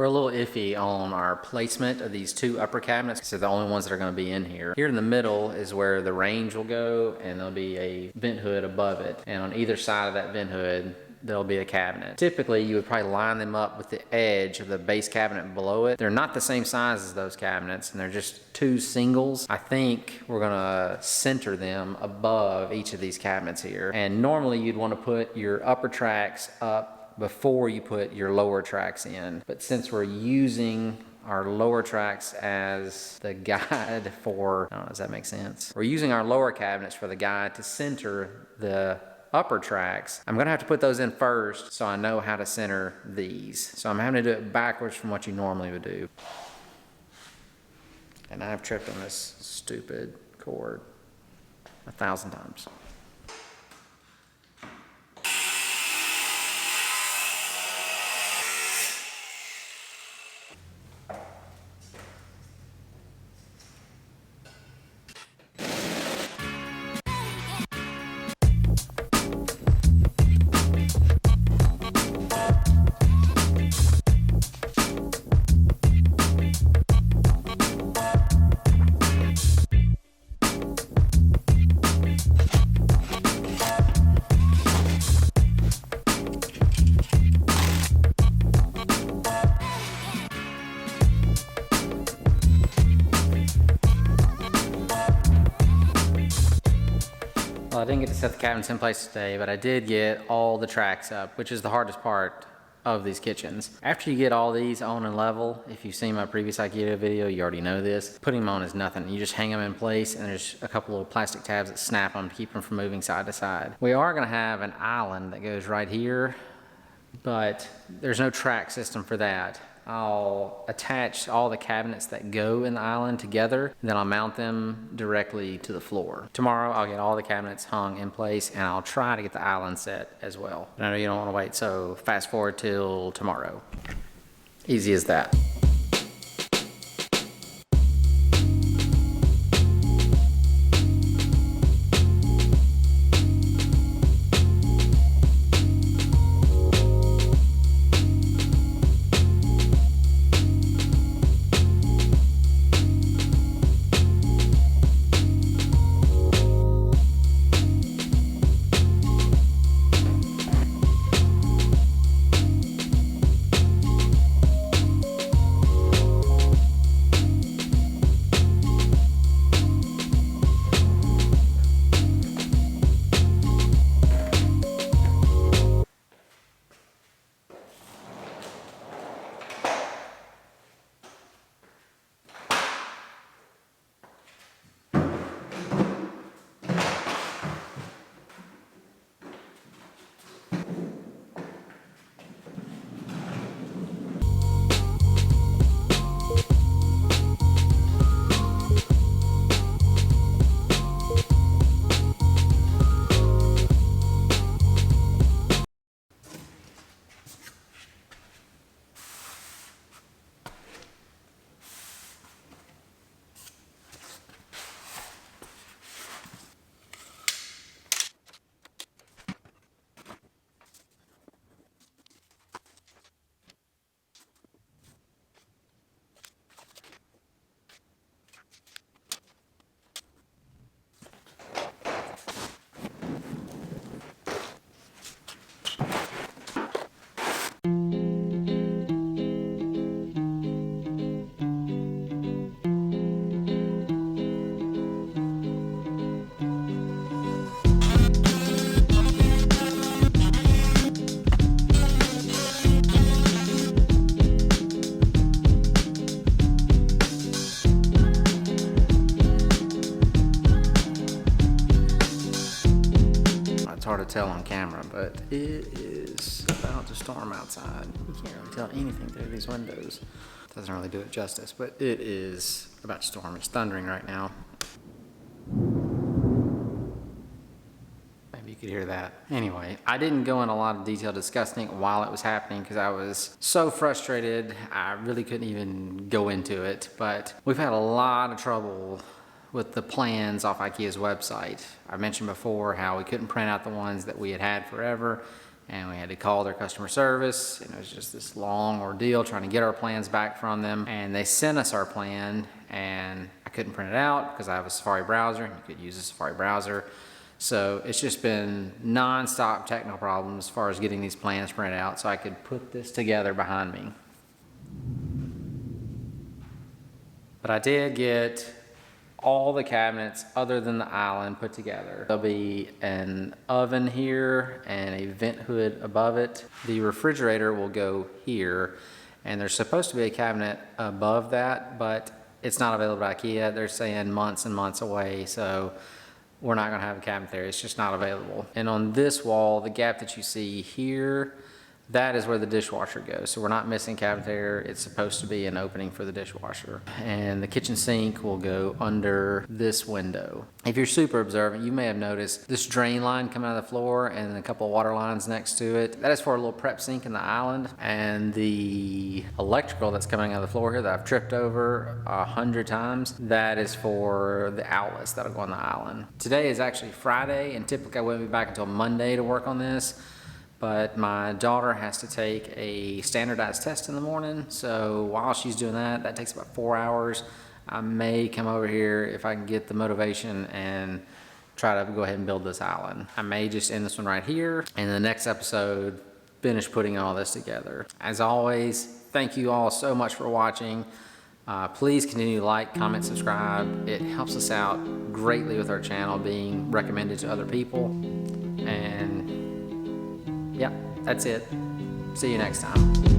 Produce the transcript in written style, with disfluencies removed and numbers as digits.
We're a little iffy on our placement of these two upper cabinets, so the only ones that are going to be in here. Here in the middle is where the range will go, and there'll be a vent hood above it. And on either side of that vent hood, there'll be a cabinet. Typically, you would probably line them up with the edge of the base cabinet below it. They're not the same size as those cabinets, and they're just two singles. I think we're gonna center them above each of these cabinets here. And normally you'd wanna put your upper tracks up before you put your lower tracks in. But since we're using our lower tracks as the guide for, I don't know, does that make sense? We're using our lower cabinets for the guide to center the upper tracks. I'm gonna have to put those in first so I know how to center these. So I'm having to do it backwards from what you normally would do. And I've tripped on this stupid cord 1,000 times. Well, I didn't get to set the cabinets in place today, but I did get all the tracks up, which is the hardest part of these kitchens. After you get all these on and level, if you've seen my previous IKEA video, you already know this. Putting them on is nothing. You just hang them in place, and there's a couple of plastic tabs that snap them to keep them from moving side to side. We are gonna have an island that goes right here, but there's no track system for that. I'll attach all the cabinets that go in the island together, and then I'll mount them directly to the floor. Tomorrow, I'll get all the cabinets hung in place, and I'll try to get the island set as well. But I know you don't want to wait, so fast forward till tomorrow. Easy as that. Hard to tell on camera, but it is about to storm outside. You can't really tell anything through these windows. Doesn't really do it justice, but it is about to storm. It's thundering right now. Maybe you could hear that. Anyway, I didn't go in a lot of detail discussing it while it was happening because I was so frustrated I really couldn't even go into it, but we've had a lot of trouble with the plans off IKEA's website. I mentioned before how we couldn't print out the ones that we had had forever, and we had to call their customer service, and it was just this long ordeal trying to get our plans back from them. And they sent us our plan, and I couldn't print it out because I have a Safari browser, and you could use a Safari browser. So it's just been non-stop technical problems as far as getting these plans printed out so I could put this together behind me. But I did get all the cabinets other than the island put together. There'll be an oven here and a vent hood above it. The refrigerator will go here, and there's supposed to be a cabinet above that, but it's not available at IKEA. They're saying months and months away, so we're not gonna have a cabinet there. It's just not available. And on this wall, the gap that you see here, that is where the dishwasher goes. So we're not missing cabinet there. It's supposed to be an opening for the dishwasher. And the kitchen sink will go under this window. If you're super observant, you may have noticed this drain line coming out of the floor and a couple of water lines next to it. That is for a little prep sink in the island. And the electrical that's coming out of the floor here that I've tripped over 100 times, that is for the outlets that'll go on the island. Today is actually Friday, and typically I wouldn't be back until Monday to work on this. But my daughter has to take a standardized test in the morning, so while she's doing that, that takes about 4 hours. I may come over here if I can get the motivation and try to go ahead and build this island. I may just end this one right here, and in the next episode, finish putting all this together. As always, thank you all so much for watching. Please continue to like, comment, subscribe. It helps us out greatly with our channel being recommended to other people. And yeah, that's it. See you next time.